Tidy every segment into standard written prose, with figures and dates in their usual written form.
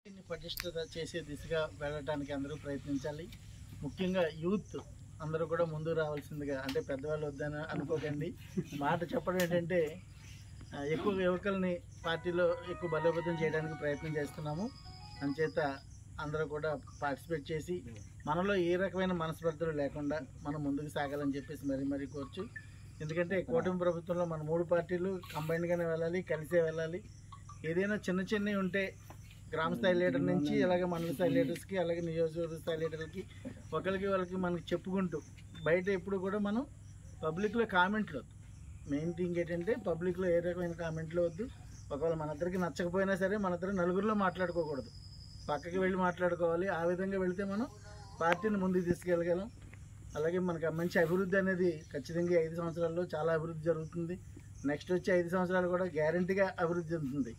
పటిష్టత చేసే దిశగా వెళ్ళడానికి అందరూ ప్రయత్నించాలి. ముఖ్యంగా యూత్ అందరూ కూడా ముందుకు రావాల్సిందిగా, అంటే పెద్దవాళ్ళు వద్దని అనుకోకండి, మాట చెప్పడం ఏంటంటే ఎక్కువ యువకుల్ని పార్టీలో ఎక్కువ బలోపేతం చేయడానికి ప్రయత్నం చేస్తున్నాము. అంచేత అందరూ కూడా పార్టిసిపేట్ చేసి మనలో ఏ రకమైన మనస్పర్ధలు లేకుండా మనం ముందుకు సాగాలని చెప్పేసి మరీ కోర్చు. ఎందుకంటే కూటమి ప్రభుత్వంలో మన 3 పార్టీలు కంబైన్డ్గానే వెళ్ళాలి, కలిసే వెళ్ళాలి. ఏదైనా చిన్నవి ఉంటే గ్రామ స్థాయి లీడర్ నుంచి అలాగే మండల స్థాయి లీడర్స్కి, అలాగే నియోజకవర్గ స్థాయి లీడర్లకి వాళ్ళకి మనకి చెప్పుకుంటూ బయట ఎప్పుడు కూడా మనం పబ్లిక్లో కామెంట్లు వద్దు. మెయిన్ థింగ్ ఏంటంటే పబ్లిక్లో ఏ రకమైన కామెంట్లు వద్దు. ఒకవేళ మన ఇద్దరికి నచ్చకపోయినా సరే మన ఇద్దరు నలుగురిలో మాట్లాడుకోకూడదు, పక్కకి వెళ్ళి మాట్లాడుకోవాలి. ఆ విధంగా వెళితే మనం పార్టీని ముందుకు తీసుకెళ్ళగలం. అలాగే మనకు మంచి అభివృద్ధి అనేది ఖచ్చితంగా 5 సంవత్సరాల్లో చాలా అభివృద్ధి జరుగుతుంది. నెక్స్ట్ వచ్చే 5 సంవత్సరాలు కూడా గ్యారంటీగా అభివృద్ధి చెందుతుంది.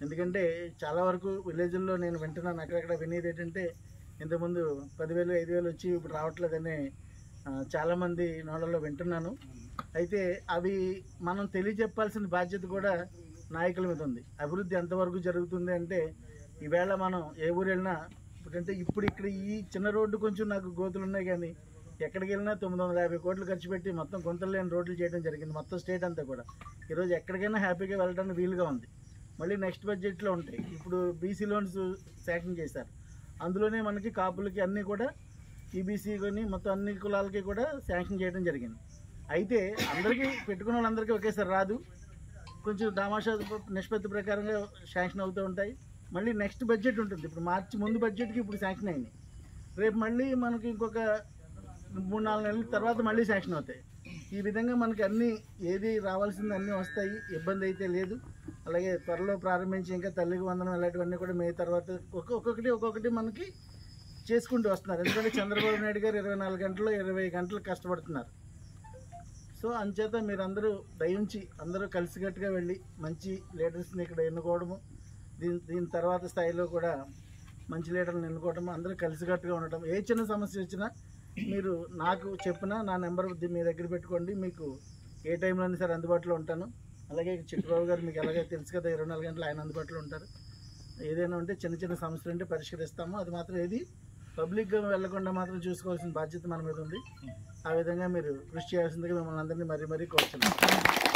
ఎందుకంటే చాలా వరకు విలేజ్ల్లో నేను వింటున్నాను, అక్కడక్కడ వినేది ఏంటంటే ఇంతకుముందు 10,000 5,000 వచ్చి ఇప్పుడు రావట్లేదని చాలామంది నోళ్ళలో వింటున్నాను. అయితే అవి మనం తెలియజెప్పాల్సిన బాధ్యత కూడా నాయకుల మీద ఉంది. అభివృద్ధి ఎంతవరకు జరుగుతుంది అంటే ఈవేళ మనం ఏ ఊరు వెళ్ళినా ఎందుకంటే ఇప్పుడు ఇక్కడ ఈ చిన్న రోడ్డు కొంచెం నాకు గోతులు ఉన్నాయి, కానీ ఎక్కడికి వెళ్ళినా 950 కోట్లు ఖర్చు పెట్టి మొత్తం గుంతలు లేని రోడ్లు చేయడం జరిగింది మొత్తం స్టేట్ అంతా కూడా. ఈరోజు ఎక్కడికైనా హ్యాపీగా వెళ్ళడానికి వీలుగా ఉంది. మళ్ళీ నెక్స్ట్ బడ్జెట్లో ఉంటాయి. ఇప్పుడు బీసీ లోన్స్ శాంక్షన్ చేశారు, అందులోనే మనకి కాపులకి అన్నీ కూడా ఈబీసీ కొని మొత్తం అన్ని కులాలకి కూడా శాంక్షన్ చేయడం జరిగింది. అయితే అందరికీ పెట్టుకున్న వాళ్ళందరికీ ఒకేసారి రాదు, కొంచెం దామాషా నిష్పత్తి ప్రకారంగా శాంక్షన్ అవుతూ ఉంటాయి. మళ్ళీ నెక్స్ట్ బడ్జెట్ ఉంటుంది. ఇప్పుడు మార్చి ముందు బడ్జెట్కి ఇప్పుడు శాంక్షన్ అయింది, రేపు మళ్ళీ మనకి ఇంకొక 3-4 నెలల తర్వాత మళ్ళీ శాంక్షన్ అవుతాయి. ఈ విధంగా మనకి అన్నీ ఏది రావాల్సింది అన్నీ వస్తాయి, ఇబ్బంది అయితే లేదు. అలాగే త్వరలో ప్రారంభించి ఇంకా తల్లికి వందనం ఇలాంటివన్నీ కూడా మే తర్వాత ఒక్కొక్కటి మనకి చేసుకుంటూ వస్తున్నారు. ఎందుకంటే చంద్రబాబు నాయుడు గారు 24 గంటల్లో 20 గంటలు కష్టపడుతున్నారు. సో అంచేత మీరందరూ దయించి అందరూ కలిసికట్టుగా వెళ్ళి మంచి లీడర్స్ని ఇక్కడ ఎన్నుకోవడము, దీని తర్వాత స్థాయిలో కూడా మంచి లీడర్ని ఎన్నుకోవడం, అందరూ కలిసికట్టుగా ఉండటం. ఏ చిన్న సమస్య వచ్చినా మీరు నాకు చెప్పినా నా నెంబర్ మీ దగ్గర పెట్టుకోండి, మీకు ఏ టైంలో అయినా సరే అందుబాటులో ఉంటాను. అలాగే చిట్టుబాబు గారు మీకు ఎలాగో తెలుసు కదా, 24 గంటలు ఆయన అందుబాటులో ఉంటారు. ఏదైనా ఉంటే చిన్న సమస్యలు ఉంటే పరిష్కరిస్తాము. అది మాత్రం ఏది పబ్లిక్గా వెళ్లకుండా మాత్రం చూసుకోవాల్సిన బాధ్యత మన మీద ఉంది. ఆ విధంగా మీరు కృషి చేయాల్సిందిగా మిమ్మల్ని అందరినీ మరీ కోరుతున్నాను.